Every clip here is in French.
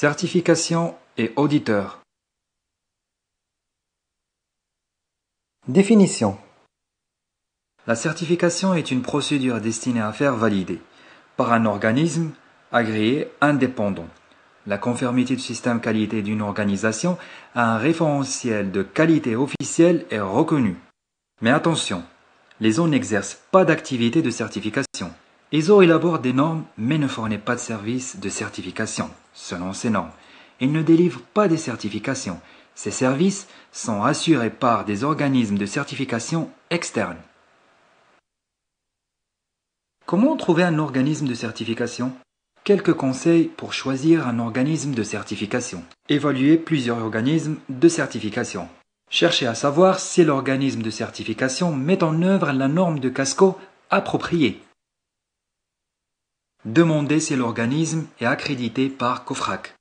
Certification et auditeur. Définition. La certification est une procédure destinée à faire valider, par un organisme agréé indépendant, la conformité du système qualité d'une organisation à un référentiel de qualité officiel et reconnu. Mais attention, l'ISO n'exerce pas d'activité de certification. ISO élabore des normes mais ne fournit pas de service de certification selon ces normes. Il ne délivre pas des certifications. Ces services sont assurés par des organismes de certification externes. Comment trouver un organisme de certification? Quelques conseils pour choisir un organisme de certification. Évaluer plusieurs organismes de certification. Cherchez à savoir si l'organisme de certification met en œuvre la norme de Casco appropriée. Demandez si l'organisme est accrédité par COFRAC.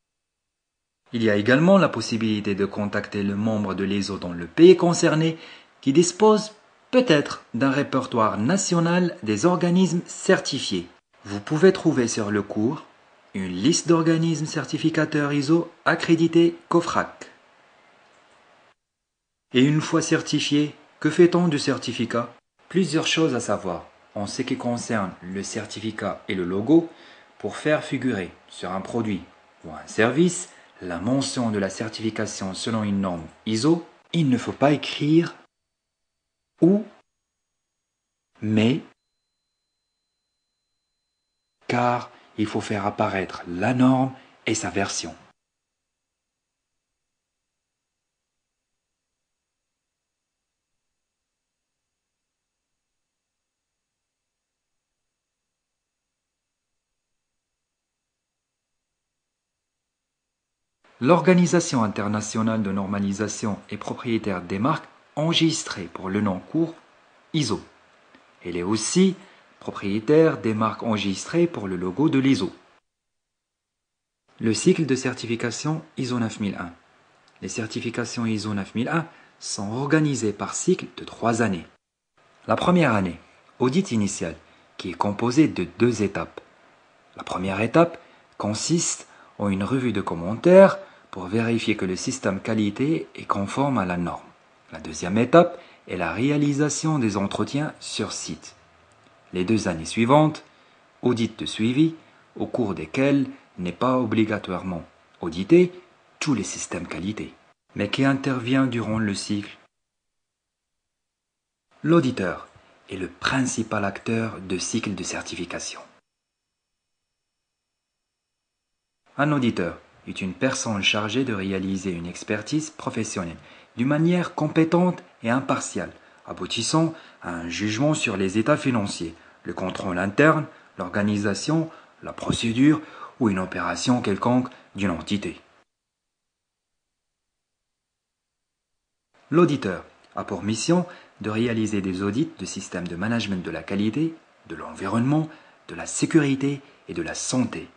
Il y a également la possibilité de contacter le membre de l'ISO dans le pays concerné qui dispose peut-être d'un répertoire national des organismes certifiés. Vous pouvez trouver sur le cours une liste d'organismes certificateurs ISO accrédités COFRAC. Et une fois certifié, que fait-on du certificat? Plusieurs choses à savoir en ce qui concerne le certificat et le logo pour faire figurer sur un produit ou un service la mention de la certification selon une norme ISO. Il ne faut pas écrire ou, mais, car il faut faire apparaître la norme et sa version. L'Organisation internationale de normalisation est propriétaire des marques enregistrées pour le nom court ISO. Elle est aussi propriétaire des marques enregistrées pour le logo de l'ISO. Le cycle de certification ISO 9001. Les certifications ISO 9001 sont organisées par cycle de 3 années. La première année, audit initial, qui est composé de 2 étapes. La première étape consiste en une revue de commentaires pour vérifier que le système qualité est conforme à la norme. La deuxième étape est la réalisation des entretiens sur site. Les 2 années suivantes, audit de suivi, au cours desquels n'est pas obligatoirement audité tous les systèmes qualité. Mais qui intervient durant le cycle? L'auditeur est le principal acteur de cycle de certification. Un auditeur est une personne chargée de réaliser une expertise professionnelle d'une manière compétente et impartiale, aboutissant à un jugement sur les états financiers, le contrôle interne, l'organisation, la procédure ou une opération quelconque d'une entité. L'auditeur a pour mission de réaliser des audits de systèmes de management de la qualité, de l'environnement, de la sécurité et de la santé.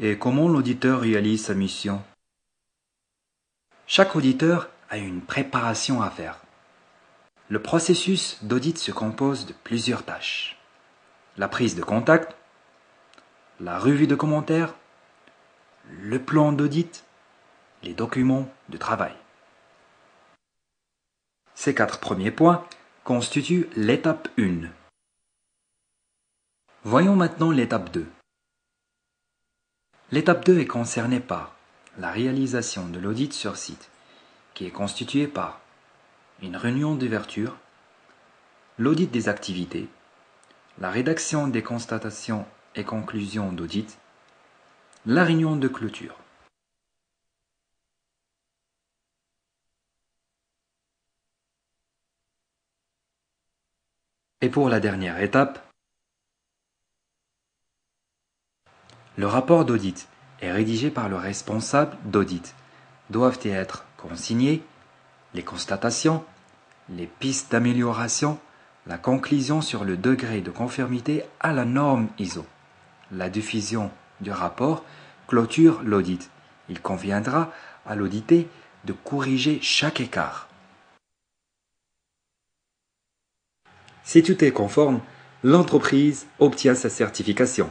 Et comment l'auditeur réalise sa mission? Chaque auditeur a une préparation à faire. Le processus d'audit se compose de plusieurs tâches. La prise de contact, la revue de commentaires, le plan d'audit, les documents de travail. Ces 4 premiers points constituent l'étape 1. Voyons maintenant l'étape 2. L'étape 2 est concernée par la réalisation de l'audit sur site, qui est constituée par une réunion d'ouverture, l'audit des activités, la rédaction des constatations et conclusions d'audit, la réunion de clôture. Et pour la dernière étape, le rapport d'audit est rédigé par le responsable d'audit. Doivent y être consignés les constatations, les pistes d'amélioration, la conclusion sur le degré de conformité à la norme ISO. La diffusion du rapport clôture l'audit. Il conviendra à l'audité de corriger chaque écart. Si tout est conforme, l'entreprise obtient sa certification.